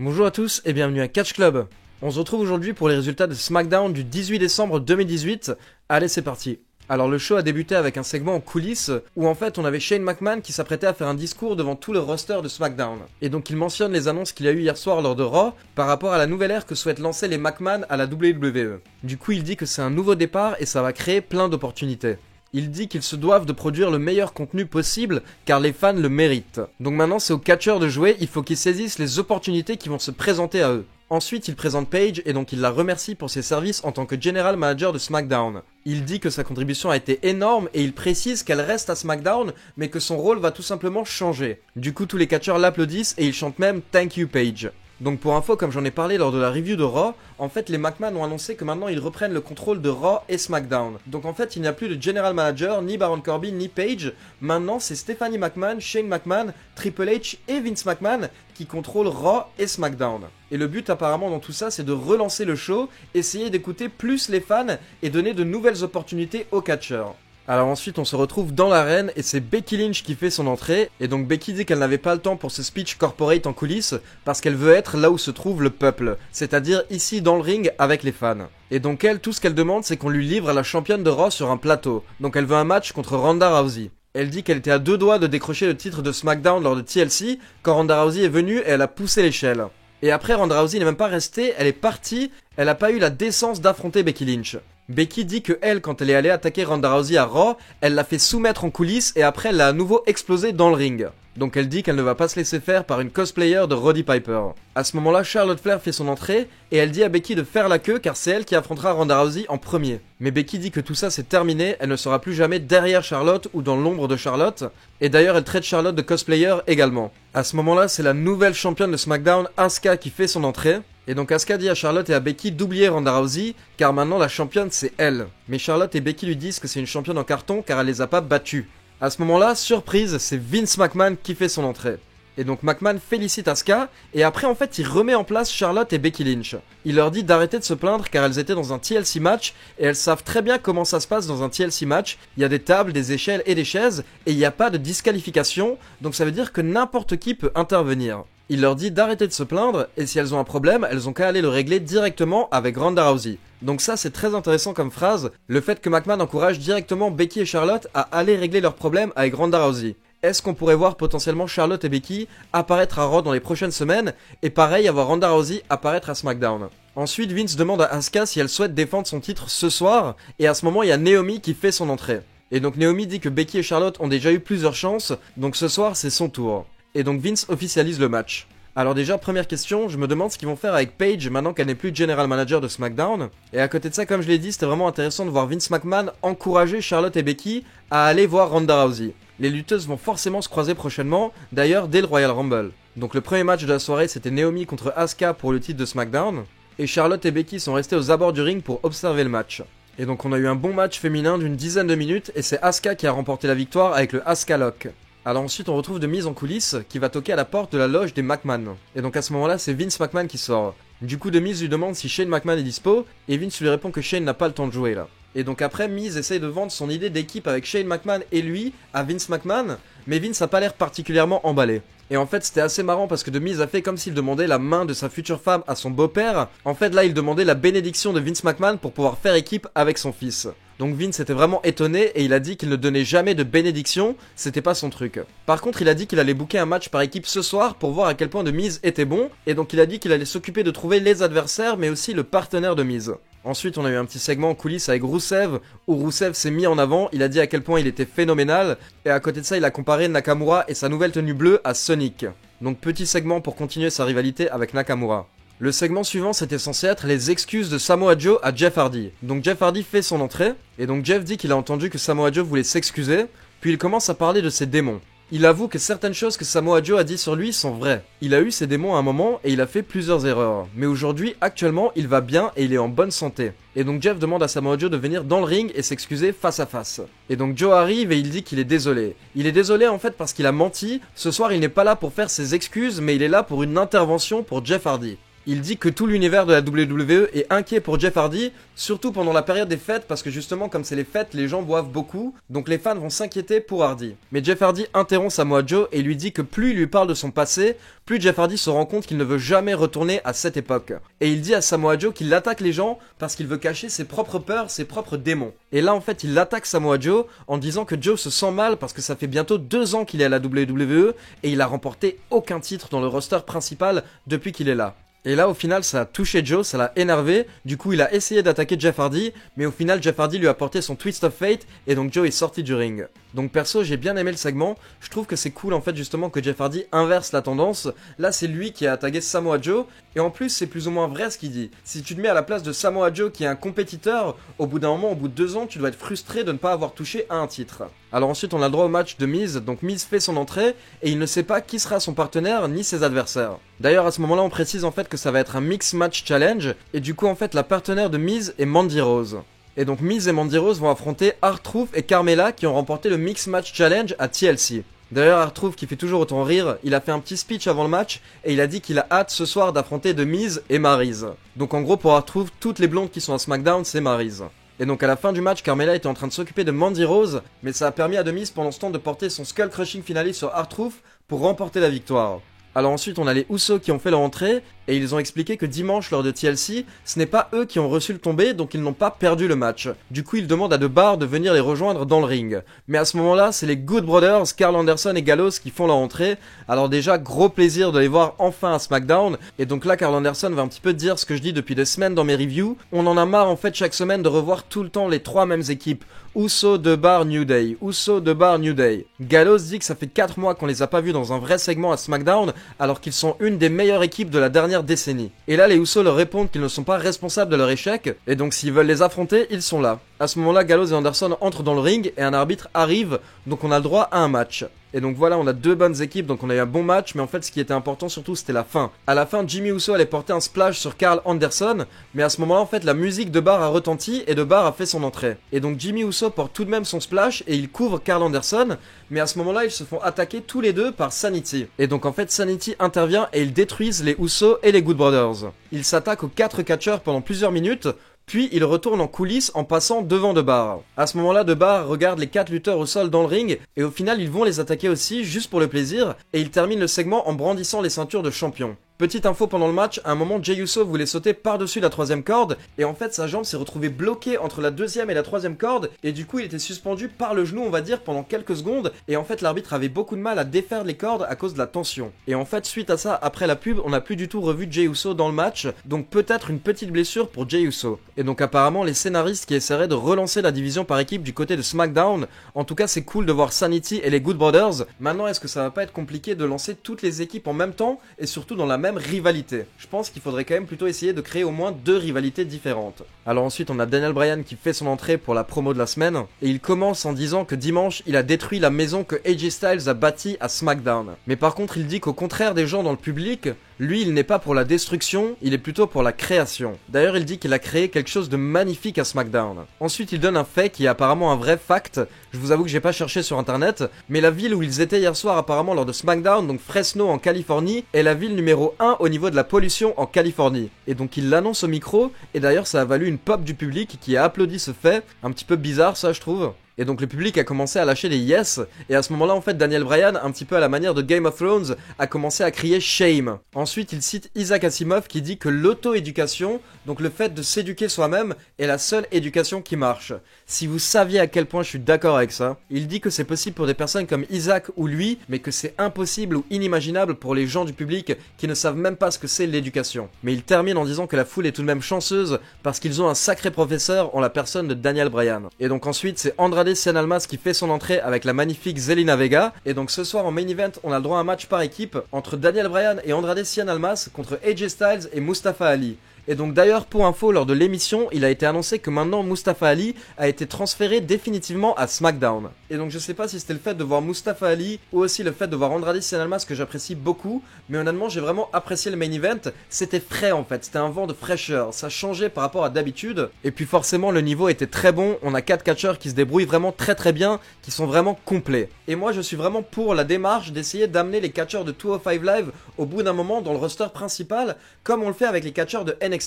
Bonjour à tous et bienvenue à Catch Club. On se retrouve aujourd'hui pour les résultats de SmackDown du 18 décembre 2018. Allez, c'est parti. Alors le show a débuté avec un segment en coulisses où en fait on avait Shane McMahon qui s'apprêtait à faire un discours devant tout le roster de SmackDown. Et donc il mentionne les annonces qu'il a eues hier soir lors de Raw par rapport à la nouvelle ère que souhaitent lancer les McMahon à la WWE. Du coup il dit que c'est un nouveau départ et ça va créer plein d'opportunités. Il dit qu'ils se doivent de produire le meilleur contenu possible car les fans le méritent. Donc maintenant c'est aux catcheurs de jouer, il faut qu'ils saisissent les opportunités qui vont se présenter à eux. Ensuite il présente Paige et donc il la remercie pour ses services en tant que General Manager de SmackDown. Il dit que sa contribution a été énorme et il précise qu'elle reste à SmackDown mais que son rôle va tout simplement changer. Du coup tous les catcheurs l'applaudissent et ils chantent même Thank you Paige. Donc pour info, comme j'en ai parlé lors de la review de Raw, en fait les McMahon ont annoncé que maintenant ils reprennent le contrôle de Raw et SmackDown. Donc en fait il n'y a plus de General Manager, ni Baron Corbin, ni Paige. Maintenant c'est Stephanie McMahon, Shane McMahon, Triple H et Vince McMahon qui contrôlent Raw et SmackDown. Et le but apparemment dans tout ça c'est de relancer le show, essayer d'écouter plus les fans et donner de nouvelles opportunités aux catcheurs. Alors ensuite on se retrouve dans l'arène et c'est Becky Lynch qui fait son entrée et donc Becky dit qu'elle n'avait pas le temps pour ce speech corporate en coulisses parce qu'elle veut être là où se trouve le peuple, c'est-à-dire ici dans le ring avec les fans. Et donc elle, tout ce qu'elle demande c'est qu'on lui livre la championne de Raw sur un plateau, donc elle veut un match contre Ronda Rousey. Elle dit qu'elle était à deux doigts de décrocher le titre de SmackDown lors de TLC quand Ronda Rousey est venue et elle a poussé l'échelle. Et après Ronda Rousey n'est même pas restée, elle est partie, elle a pas eu la décence d'affronter Becky Lynch. Becky dit que elle, quand elle est allée attaquer Ronda Rousey à Raw, elle l'a fait soumettre en coulisses et après elle l'a à nouveau explosé dans le ring. Donc elle dit qu'elle ne va pas se laisser faire par une cosplayer de Roddy Piper. À ce moment-là, Charlotte Flair fait son entrée et elle dit à Becky de faire la queue car c'est elle qui affrontera Ronda Rousey en premier. Mais Becky dit que tout ça c'est terminé, elle ne sera plus jamais derrière Charlotte ou dans l'ombre de Charlotte. Et d'ailleurs elle traite Charlotte de cosplayer également. À ce moment-là, c'est la nouvelle championne de SmackDown, Asuka, qui fait son entrée. Et donc Asuka dit à Charlotte et à Becky d'oublier Ronda Rousey car maintenant la championne c'est elle. Mais Charlotte et Becky lui disent que c'est une championne en carton car elle les a pas battues. À ce moment-là, surprise, c'est Vince McMahon qui fait son entrée. Et donc McMahon félicite Asuka et après en fait il remet en place Charlotte et Becky Lynch. Il leur dit d'arrêter de se plaindre car elles étaient dans un TLC match et elles savent très bien comment ça se passe dans un TLC match. Il y a des tables, des échelles et des chaises et il n'y a pas de disqualification, donc ça veut dire que n'importe qui peut intervenir. Il leur dit d'arrêter de se plaindre et si elles ont un problème, elles ont qu'à aller le régler directement avec Ronda Rousey. Donc ça c'est très intéressant comme phrase, le fait que McMahon encourage directement Becky et Charlotte à aller régler leurs problèmes avec Ronda Rousey. Est-ce qu'on pourrait voir potentiellement Charlotte et Becky apparaître à Raw dans les prochaines semaines et pareil avoir Ronda Rousey apparaître à SmackDown? Ensuite Vince demande à Asuka si elle souhaite défendre son titre ce soir et à ce moment il y a Naomi qui fait son entrée. Et donc Naomi dit que Becky et Charlotte ont déjà eu plusieurs chances, donc ce soir c'est son tour. Et donc Vince officialise le match. Alors déjà, première question, je me demande ce qu'ils vont faire avec Paige maintenant qu'elle n'est plus General Manager de SmackDown. Et à côté de ça, comme je l'ai dit, c'était vraiment intéressant de voir Vince McMahon encourager Charlotte et Becky à aller voir Ronda Rousey. Les lutteuses vont forcément se croiser prochainement, d'ailleurs dès le Royal Rumble. Donc le premier match de la soirée, c'était Naomi contre Asuka pour le titre de SmackDown. Et Charlotte et Becky sont restées aux abords du ring pour observer le match. Et donc on a eu un bon match féminin d'une dizaine de minutes et c'est Asuka qui a remporté la victoire avec le Asuka Lock. Alors ensuite on retrouve de Miz en coulisses qui va toquer à la porte de la loge des McMahon. Et donc à ce moment-là c'est Vince McMahon qui sort. Du coup de Miz lui demande si Shane McMahon est dispo et Vince lui répond que Shane n'a pas le temps de jouer là. Et donc après Miz essaye de vendre son idée d'équipe avec Shane McMahon et lui à Vince McMahon, mais Vince a pas l'air particulièrement emballé. Et en fait c'était assez marrant parce que de Miz a fait comme s'il demandait la main de sa future femme à son beau-père. En fait là il demandait la bénédiction de Vince McMahon pour pouvoir faire équipe avec son fils. Donc Vince était vraiment étonné et il a dit qu'il ne donnait jamais de bénédiction, c'était pas son truc. Par contre il a dit qu'il allait booker un match par équipe ce soir pour voir à quel point de Miz était bon, et donc il a dit qu'il allait s'occuper de trouver les adversaires mais aussi le partenaire de Miz. Ensuite on a eu un petit segment en coulisses avec Rusev, où Rusev s'est mis en avant, il a dit à quel point il était phénoménal, et à côté de ça il a comparé Nakamura et sa nouvelle tenue bleue à Sonic. Donc petit segment pour continuer sa rivalité avec Nakamura. Le segment suivant c'était censé être les excuses de Samoa Joe à Jeff Hardy. Donc Jeff Hardy fait son entrée, et donc Jeff dit qu'il a entendu que Samoa Joe voulait s'excuser, puis il commence à parler de ses démons. Il avoue que certaines choses que Samoa Joe a dit sur lui sont vraies. Il a eu ses démons à un moment et il a fait plusieurs erreurs. Mais aujourd'hui, actuellement, il va bien et il est en bonne santé. Et donc Jeff demande à Samoa Joe de venir dans le ring et s'excuser face à face. Et donc Joe arrive et il dit qu'il est désolé. Il est désolé en fait parce qu'il a menti. Ce soir, il n'est pas là pour faire ses excuses, mais il est là pour une intervention pour Jeff Hardy. Il dit que tout l'univers de la WWE est inquiet pour Jeff Hardy, surtout pendant la période des fêtes, parce que justement comme c'est les fêtes, les gens boivent beaucoup, donc les fans vont s'inquiéter pour Hardy. Mais Jeff Hardy interrompt Samoa Joe et lui dit que plus il lui parle de son passé, plus Jeff Hardy se rend compte qu'il ne veut jamais retourner à cette époque. Et il dit à Samoa Joe qu'il attaque les gens parce qu'il veut cacher ses propres peurs, ses propres démons. Et là en fait il attaque Samoa Joe en disant que Joe se sent mal parce que ça fait bientôt 2 ans qu'il est à la WWE et il a remporté aucun titre dans le roster principal depuis qu'il est là. Et là au final ça a touché Joe, ça l'a énervé, du coup il a essayé d'attaquer Jeff Hardy, mais au final Jeff Hardy lui a porté son Twist of Fate et donc Joe est sorti du ring. Donc perso j'ai bien aimé le segment, je trouve que c'est cool en fait justement que Jeff Hardy inverse la tendance, là c'est lui qui a attaqué Samoa Joe, et en plus c'est plus ou moins vrai ce qu'il dit. Si tu te mets à la place de Samoa Joe qui est un compétiteur, au bout d'un moment, au bout de 2 ans, tu dois être frustré de ne pas avoir touché à un titre. Alors ensuite on a le droit au match de Miz, donc Miz fait son entrée, et il ne sait pas qui sera son partenaire ni ses adversaires. D'ailleurs à ce moment là on précise en fait que ça va être un Mix Match Challenge, et du coup en fait la partenaire de Miz est Mandy Rose. Et donc Miz et Mandy Rose vont affronter R-Truth et Carmella qui ont remporté le Mix Match Challenge à TLC. D'ailleurs R-Truth qui fait toujours autant rire, il a fait un petit speech avant le match et il a dit qu'il a hâte ce soir d'affronter The Miz et Maryse. Donc en gros pour R-Truth, toutes les blondes qui sont à SmackDown c'est Maryse. Et donc à la fin du match, Carmella était en train de s'occuper de Mandy Rose, mais ça a permis à The Miz pendant ce temps de porter son Skull Crushing Finale sur R-Truth pour remporter la victoire. Alors ensuite on a les Usos qui ont fait leur entrée et ils ont expliqué que dimanche lors de TLC, ce n'est pas eux qui ont reçu le tombé donc ils n'ont pas perdu le match. Du coup ils demandent à The Bar de venir les rejoindre dans le ring. Mais à ce moment là c'est les Good Brothers, Karl Anderson et Gallows qui font leur entrée. Alors déjà gros plaisir de les voir enfin à SmackDown. Et donc là Karl Anderson va un petit peu dire ce que je dis depuis des semaines dans mes reviews. On en a marre en fait chaque semaine de revoir tout le temps les 3 mêmes équipes. Uso, The Bar, New Day. Uso, The Bar, New Day. Gallows dit que ça fait 4 mois qu'on les a pas vus dans un vrai segment à SmackDown alors qu'ils sont une des meilleures équipes de la dernière décennie. Et là les Usos leur répondent qu'ils ne sont pas responsables de leur échec et donc s'ils veulent les affronter, ils sont là. À ce moment là Gallows et Anderson entrent dans le ring et un arbitre arrive, donc on a le droit à un match. Et donc voilà, on a 2 bonnes équipes, donc on a eu un bon match, mais en fait ce qui était important surtout c'était la fin. À la fin, Jimmy Uso allait porter un splash sur Karl Anderson, mais à ce moment-là en fait la musique de Bar a retenti et de Bar a fait son entrée. Et donc Jimmy Uso porte tout de même son splash et il couvre Karl Anderson, mais à ce moment-là ils se font attaquer tous les deux par Sanity. Et donc en fait Sanity intervient et ils détruisent les Usos et les Good Brothers. Ils s'attaquent aux 4 catcheurs pendant plusieurs minutes, puis il retourne en coulisses en passant devant The Bar. À ce moment-là, The Bar regarde les 4 lutteurs au sol dans le ring et au final ils vont les attaquer aussi juste pour le plaisir et ils terminent le segment en brandissant les ceintures de champion. Petite info pendant le match, à un moment Jey Uso voulait sauter par-dessus la 3ème corde et en fait sa jambe s'est retrouvée bloquée entre la 2ème et la 3ème corde et du coup il était suspendu par le genou on va dire pendant quelques secondes et en fait l'arbitre avait beaucoup de mal à défaire les cordes à cause de la tension. Et en fait suite à ça, après la pub, on n'a plus du tout revu Jey Uso dans le match, donc peut-être une petite blessure pour Jey Uso. Et donc apparemment les scénaristes qui essaieraient de relancer la division par équipe du côté de SmackDown, en tout cas c'est cool de voir Sanity et les Good Brothers. Maintenant est-ce que ça va pas être compliqué de lancer toutes les équipes en même temps et surtout dans la même rivalité? Je pense qu'il faudrait quand même plutôt essayer de créer au moins 2 rivalités différentes. Alors ensuite on a Daniel Bryan qui fait son entrée pour la promo de la semaine et il commence en disant que dimanche il a détruit la maison que AJ Styles a bâtie à SmackDown. Mais par contre il dit qu'au contraire des gens dans le public, lui il n'est pas pour la destruction, il est plutôt pour la création. D'ailleurs il dit qu'il a créé quelque chose de magnifique à SmackDown. Ensuite il donne un fait qui est apparemment un vrai fact, je vous avoue que j'ai pas cherché sur internet, mais la ville où ils étaient hier soir apparemment lors de SmackDown, donc Fresno en Californie, est la ville numéro 1 au niveau de la pollution en Californie. Et donc il l'annonce au micro, et d'ailleurs ça a valu une pop du public qui a applaudi ce fait, un petit peu bizarre ça je trouve. Et donc le public a commencé à lâcher des yes, et à ce moment-là en fait Daniel Bryan, un petit peu à la manière de Game of Thrones, a commencé à crier shame. Ensuite il cite Isaac Asimov qui dit que l'auto-éducation, donc le fait de s'éduquer soi-même, est la seule éducation qui marche. Si vous saviez à quel point je suis d'accord avec ça, il dit que c'est possible pour des personnes comme Isaac ou lui, mais que c'est impossible ou inimaginable pour les gens du public qui ne savent même pas ce que c'est l'éducation. Mais il termine en disant que la foule est tout de même chanceuse parce qu'ils ont un sacré professeur en la personne de Daniel Bryan. Et donc ensuite c'est Andrade Cien Almas qui fait son entrée avec la magnifique Zelina Vega. Et donc ce soir en main event, on a le droit à un match par équipe entre Daniel Bryan et Andrade Cien Almas contre AJ Styles et Mustafa Ali. Et donc d'ailleurs pour info lors de l'émission il a été annoncé que maintenant Mustafa Ali a été transféré définitivement à SmackDown. Et donc je sais pas si c'était le fait de voir Mustafa Ali ou aussi le fait de voir Andrade Cien Almas que j'apprécie beaucoup, mais honnêtement j'ai vraiment apprécié le main event, c'était frais en fait, c'était un vent de fraîcheur, ça changeait par rapport à d'habitude, et puis forcément le niveau était très bon, on a 4 catcheurs qui se débrouillent vraiment très bien, qui sont vraiment complets. Et moi je suis vraiment pour la démarche d'essayer d'amener les catcheurs de 205 Live au bout d'un moment dans le roster principal, comme on le fait avec les catcheurs de NXT.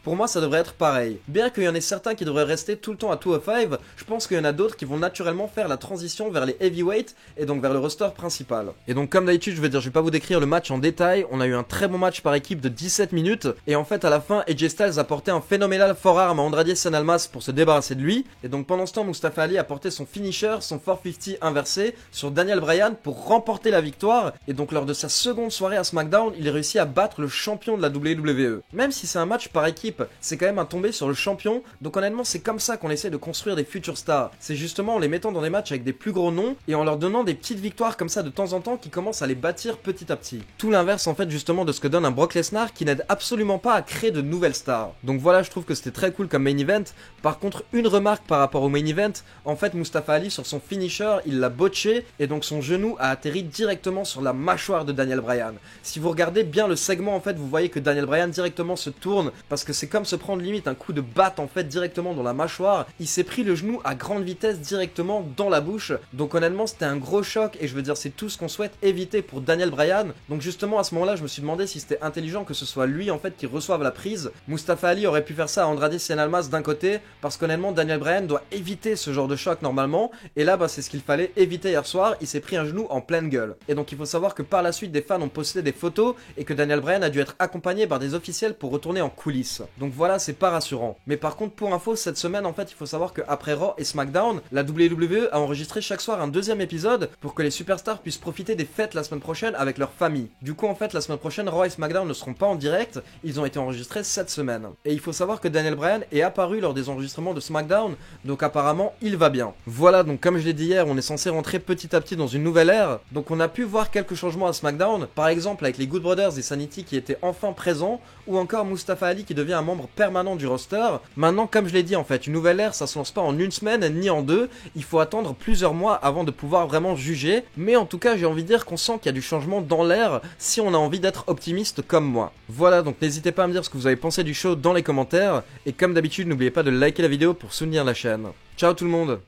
Pour moi ça devrait être pareil. Bien qu'il y en ait certains qui devraient rester tout le temps à 205, je pense qu'il y en a d'autres qui vont naturellement faire la transition vers les heavyweights et donc vers le roster principal. Et donc comme d'habitude je vais pas vous décrire le match en détail, on a eu un très bon match par équipe de 17 minutes et en fait à la fin AJ Styles a porté un phénoménal forearm à Andrade Cien Almas pour se débarrasser de lui, et donc pendant ce temps Mustafa Ali a porté son finisher, son 450 inversé sur Daniel Bryan pour remporter la victoire, et donc lors de sa seconde soirée à SmackDown il réussit à battre le champion de la WWE. Même si c'est un match par équipe, c'est quand même un tombé sur le champion, donc honnêtement c'est comme ça qu'on essaie de construire des futures stars, c'est justement en les mettant dans des matchs avec des plus gros noms et en leur donnant des petites victoires comme ça de temps en temps qui commencent à les bâtir petit à petit. Tout l'inverse en fait justement de ce que donne un Brock Lesnar qui n'aide absolument pas à créer de nouvelles stars. Donc voilà, je trouve que c'était très cool comme main event. Par contre une remarque par rapport au main event, en fait Mustafa Ali sur son finisher il l'a botché et donc son genou a atterri directement sur la mâchoire de Daniel Bryan. Si vous regardez bien le segment en fait vous voyez que Daniel Bryan directement se tourne parce que c'est comme se prendre limite un coup de batte en fait directement dans la mâchoire. Il s'est pris le genou à grande vitesse directement dans la bouche, donc honnêtement c'était un gros choc et je veux dire c'est tout ce qu'on souhaite éviter pour Daniel Bryan. Donc justement à ce moment là je me suis demandé si c'était intelligent que ce soit lui en fait qui reçoive la prise. Mustafa Ali aurait pu faire ça à Andrade Cien Almas d'un côté parce qu'honnêtement Daniel Bryan doit éviter ce genre de choc normalement, et là c'est ce qu'il fallait éviter hier soir, il s'est pris un genou en pleine gueule. Et donc il faut savoir que par la suite des fans ont posté des photos et que Daniel Bryan a dû être accompagné par des officiels pour retourner en coulisses. Donc voilà, c'est pas rassurant. Mais par contre pour info cette semaine en fait il faut savoir qu'après Raw et SmackDown, la WWE a enregistré chaque soir un deuxième épisode pour que les superstars puissent profiter des fêtes la semaine prochaine avec leur famille. Du coup en fait la semaine prochaine Raw et SmackDown ne seront pas en direct, ils ont été enregistrés cette semaine. Et il faut savoir que Daniel Bryan est apparu lors des enregistrements de SmackDown, donc apparemment il va bien. Voilà, donc comme je l'ai dit hier, on est censé rentrer petit à petit dans une nouvelle ère, donc on a pu voir quelques changements à SmackDown, par exemple avec les Good Brothers et Sanity qui étaient enfin présents, ou encore Mustafa Ali qui devient un membre permanent du roster. Maintenant comme je l'ai dit en fait, une nouvelle ère ça se lance pas en une semaine ni en deux, il faut attendre plusieurs mois avant de pouvoir vraiment juger, mais en tout cas j'ai envie de dire qu'on sent qu'il y a du changement dans l'air si on a envie d'être optimiste comme moi. Voilà, donc n'hésitez pas à me dire ce que vous avez pensé du show dans les commentaires, et comme d'habitude n'oubliez pas de liker la vidéo pour soutenir la chaîne. Ciao tout le monde!